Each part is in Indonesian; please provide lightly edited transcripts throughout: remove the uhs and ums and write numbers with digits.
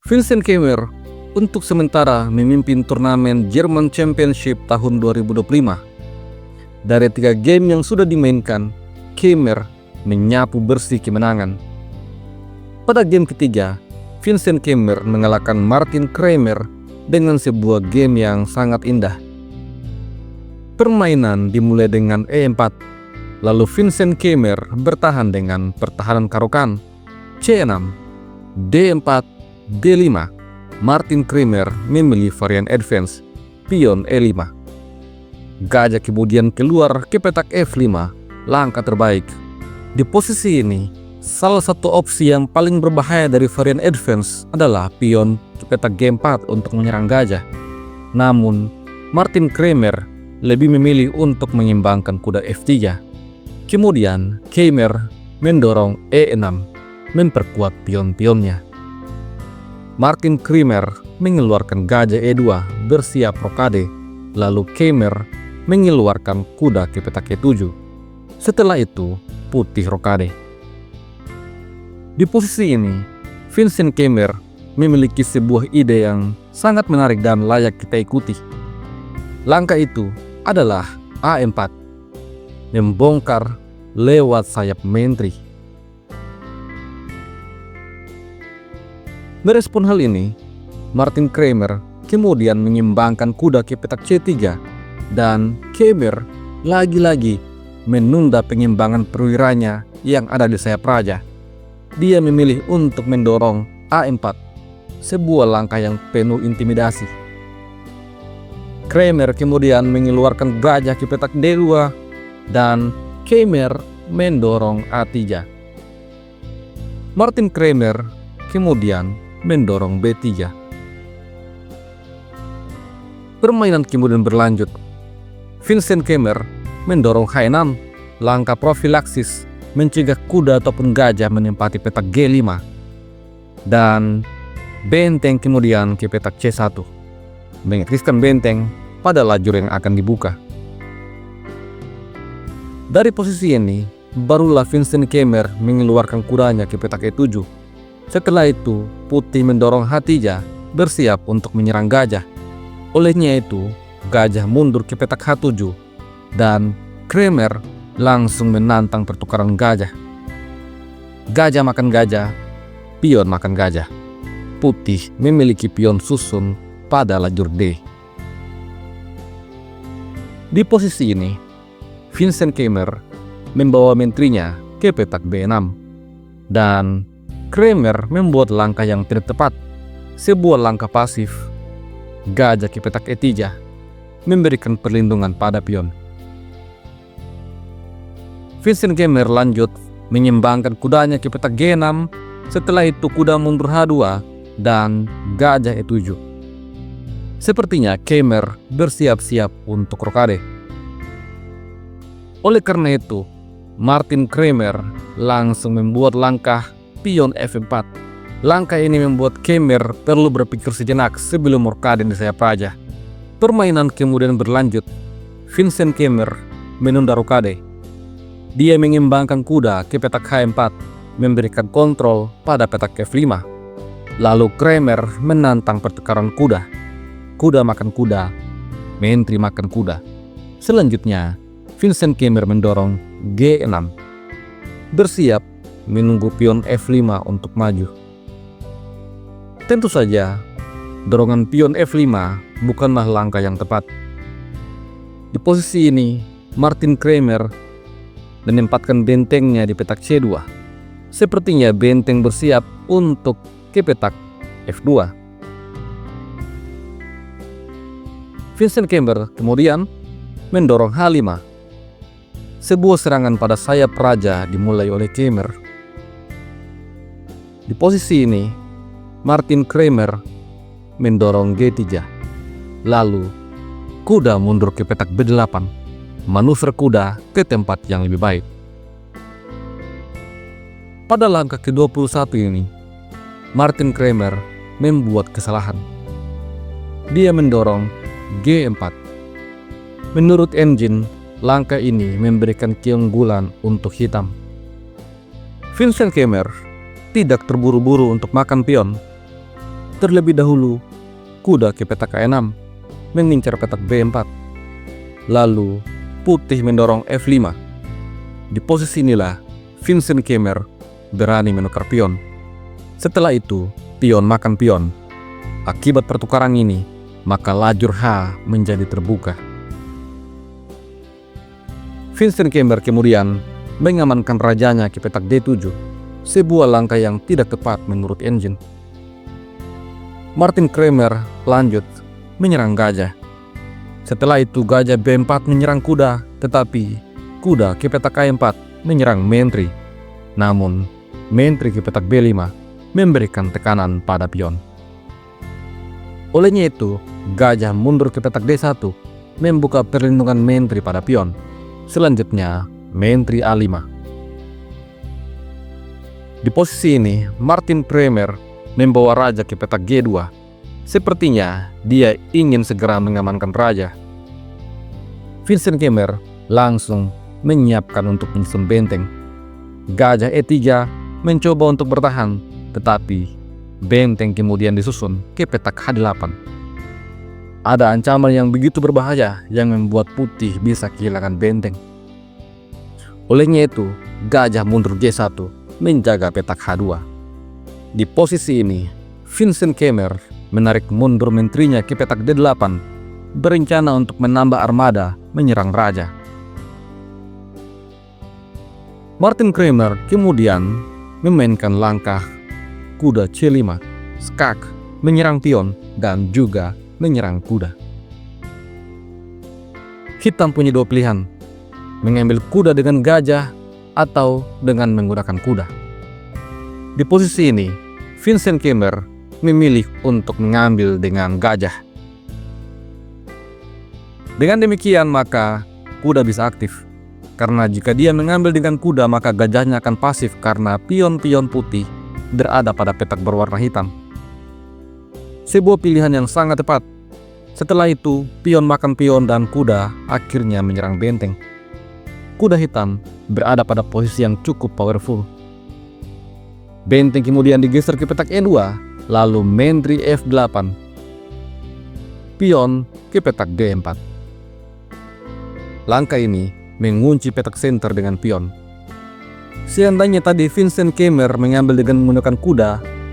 Vincent Keimer untuk sementara memimpin turnamen German Championship tahun 2025. Dari 3 game yang sudah dimainkan, Keimer menyapu bersih kemenangan. Pada game ketiga, Vincent Keimer mengalahkan Martin Kramer dengan sebuah game yang sangat indah. Permainan dimulai dengan E4, lalu Vincent Keimer bertahan dengan pertahanan karokan C6, D4, D5. Martin Kramer memilih varian advance pion E5. Gajah kemudian keluar ke petak F5, langkah terbaik. Di posisi ini, salah satu opsi yang paling berbahaya dari varian advance adalah pion ke petak G4 untuk menyerang gajah. Namun, Martin Kramer lebih memilih untuk mengimbangkan kuda F3. Kemudian, Keimer mendorong E6, memperkuat pion-pionnya. Martin Kramer mengeluarkan gajah E2 bersiap rokade, lalu Keimer mengeluarkan kuda ke petak E7. Setelah itu, putih rokade. Di posisi ini, Vincent Keimer memiliki sebuah ide yang sangat menarik dan layak kita ikuti. Langkah itu adalah A4, membongkar lewat sayap menteri. Merespon hal ini, Martin Kramer kemudian mengimbangkan kuda ke petak C3 dan Keimer lagi-lagi menunda pengimbangan perwiranya yang ada di sayap raja. Dia memilih untuk mendorong A4, sebuah langkah yang penuh intimidasi. Kramer kemudian mengeluarkan gajah ke petak D2 dan Keimer mendorong A3. Martin Kramer kemudian mendorong B3. Permainan kemudian berlanjut. Vincent Keimer mendorong H6, langkah profilaksis mencegah kuda ataupun gajah menempati petak G5, dan benteng kemudian ke petak C1, mengetiskan benteng pada lajur yang akan dibuka. Dari posisi ini, barulah Vincent Keimer mengeluarkan kudanya ke petak E7. Setelah itu, putih mendorong H3 bersiap untuk menyerang gajah. Olehnya itu, gajah mundur ke petak H7 dan Kramer langsung menantang pertukaran gajah. Gajah makan gajah, pion makan gajah. Putih memiliki pion susun pada lajur D. Di posisi ini, Vincent Keimer membawa menterinya ke petak B6 dan Kramer membuat langkah yang tidak tepat, sebuah langkah pasif. Gajah ke petak E3 memberikan perlindungan pada pion. Vincent Keimer lanjut menyimbangkan kudanya ke petak G6. Setelah itu kuda mundur H2 dan gajah E7. Sepertinya Keimer bersiap-siap untuk rokade. Oleh karena itu, Martin Kramer langsung membuat langkah pion F4. Langkah ini membuat Keimer perlu berpikir sejenak sebelum rokade di sayap raja. Permainan kemudian berlanjut. Vincent Keimer menunda rokade. Dia mengimbangkan kuda ke petak H4, memberikan kontrol pada petak F5. Lalu Kramer menantang pertukaran kuda. Kuda makan kuda, menteri makan kuda. Selanjutnya, Vincent Keimer mendorong G6, bersiap menunggu pion F5 untuk maju. Tentu saja, dorongan pion F5 bukanlah langkah yang tepat. Di posisi ini, Martin Kramer menempatkan bentengnya di petak C2. Sepertinya benteng bersiap untuk ke petak F2. Vincent Keimer kemudian mendorong H5. Sebuah serangan pada sayap raja dimulai oleh Keimer. Di posisi ini, Martin Kramer mendorong G3. Lalu, kuda mundur ke petak B8, manuver kuda ke tempat yang lebih baik. Pada langkah ke-21 ini, Martin Kramer membuat kesalahan. Dia mendorong G4. Menurut engine, langkah ini memberikan keunggulan untuk hitam. Vincent Keimer tidak terburu-buru untuk makan pion. Terlebih dahulu, kuda ke petak A6 mengincar petak B4. Lalu putih mendorong F5. Di posisi inilah Vincent Keymer berani menukar pion. Setelah itu, pion makan pion. Akibat pertukaran ini, maka lajur H menjadi terbuka. Vincent Keymer kemudian mengamankan rajanya ke petak D7, sebuah langkah yang tidak tepat menurut engine. Martin Cremer lanjut menyerang gajah. Setelah itu gajah B4 menyerang kuda, tetapi kuda ke petak A4 menyerang mentri. Namun, mentri ke petak B5 memberikan tekanan pada pion. Olehnya itu, gajah mundur ke petak D1, membuka perlindungan mentri pada pion. Selanjutnya, mentri A5. Di posisi ini, Martin Cremer membawa raja ke petak G2. Sepertinya dia ingin segera mengamankan raja. Vincent Keymer langsung menyiapkan untuk menyusun benteng. Gajah E3 mencoba untuk bertahan, tetapi benteng kemudian disusun ke petak H8. Ada ancaman yang begitu berbahaya yang membuat putih bisa kehilangan benteng. Olehnya itu, gajah mundur G1 menjaga petak H2. Di posisi ini, Vincent Keymer menarik mundur menterinya ke petak D8, berencana untuk menambah armada menyerang raja. Martin Cremer kemudian memainkan langkah kuda C5, skak, menyerang pion, dan juga menyerang kuda. Hitam punya dua pilihan, mengambil kuda dengan gajah atau dengan menggunakan kuda. Di posisi ini, Vincent Keymer memilih untuk mengambil dengan gajah. Dengan demikian maka kuda bisa aktif, karena jika dia mengambil dengan kuda maka gajahnya akan pasif karena pion-pion putih berada pada petak berwarna hitam. Sebuah pilihan yang sangat tepat. Setelah itu, pion makan pion dan kuda akhirnya menyerang benteng. Kuda hitam berada pada posisi yang cukup powerful. Benteng kemudian digeser ke petak E2, lalu mentri F8. Pion ke petak D4. Langkah ini mengunci petak center dengan pion. Seandainya tadi Vincent Keymer mengambil dengan menggunakan kuda,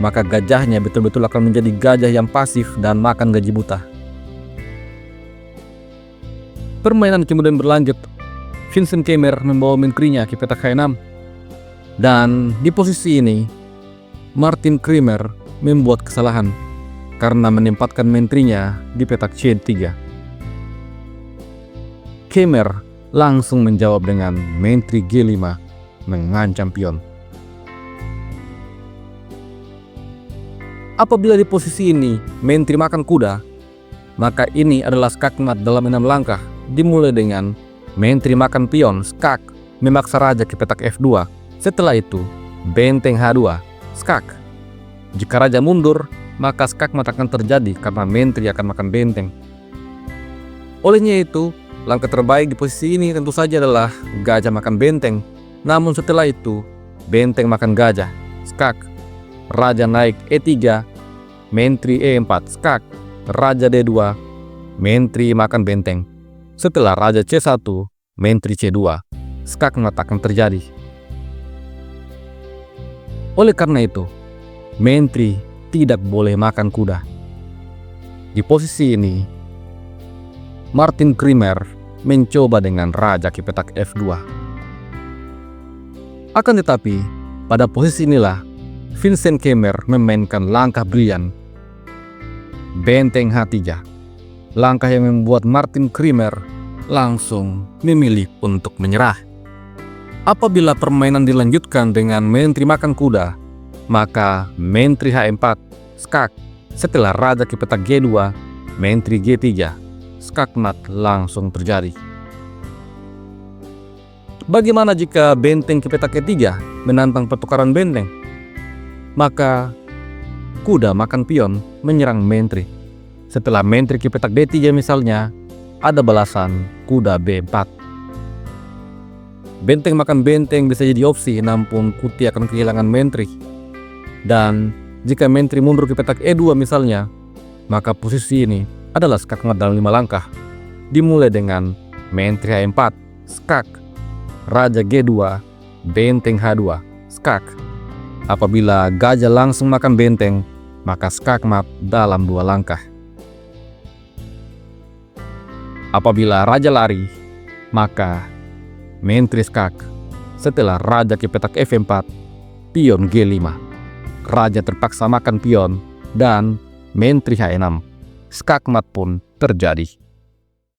maka gajahnya betul-betul akan menjadi gajah yang pasif dan makan gaji buta. Permainan kemudian berlanjut. Vincent Keymer membawa menterinya ke petak H6. Dan di posisi ini, Martin Cremer membuat kesalahan karena menempatkan menterinya di petak C3. Keymer langsung menjawab dengan menteri G5 mengancam pion. Apabila di posisi ini menteri makan kuda, maka ini adalah skakmat dalam 6 langkah, dimulai dengan menteri makan pion, skak, memaksa raja ke petak F2. Setelah itu, benteng H2, skak. Jika raja mundur, maka skakmat akan terjadi karena menteri akan makan benteng. Olehnya itu, langkah terbaik di posisi ini tentu saja adalah gajah makan benteng. Namun setelah itu, benteng makan gajah, skak. Raja naik E3, menteri E4, skak. Raja D2, menteri makan benteng. Setelah raja C1, menteri C2, skakmat akan terjadi. Oleh karena itu, menteri tidak boleh makan kuda. Di posisi ini, Martin Cremer mencoba dengan raja ke petak F2. Akan tetapi, pada posisi inilah Vincent Keymer memainkan langkah brilian, benteng H3. Langkah yang membuat Martin Cremer langsung memilih untuk menyerah. Apabila permainan dilanjutkan dengan menteri makan kuda, maka menteri H4, skak. Setelah raja ke petak G2, menteri G3, skakmat langsung terjadi. Bagaimana jika benteng ke petak E3 menantang pertukaran benteng? Maka kuda makan pion menyerang menteri. Setelah menteri ke petak D3 misalnya, ada balasan kuda B4. Benteng makan benteng bisa jadi opsi, namun putih akan kehilangan menteri. Dan Jika menteri mundur ke petak E2 misalnya, maka posisi ini adalah skakmat dalam 5 langkah. Dimulai dengan menteri H4, skak. Raja G2, benteng H2, skak. Apabila gajah langsung makan benteng, maka skakmat dalam 2 langkah. Apabila raja lari, maka menteri skak. Setelah raja ke petak F4, pion G5. Raja terpaksa makan pion dan menteri H6. Skakmat pun terjadi.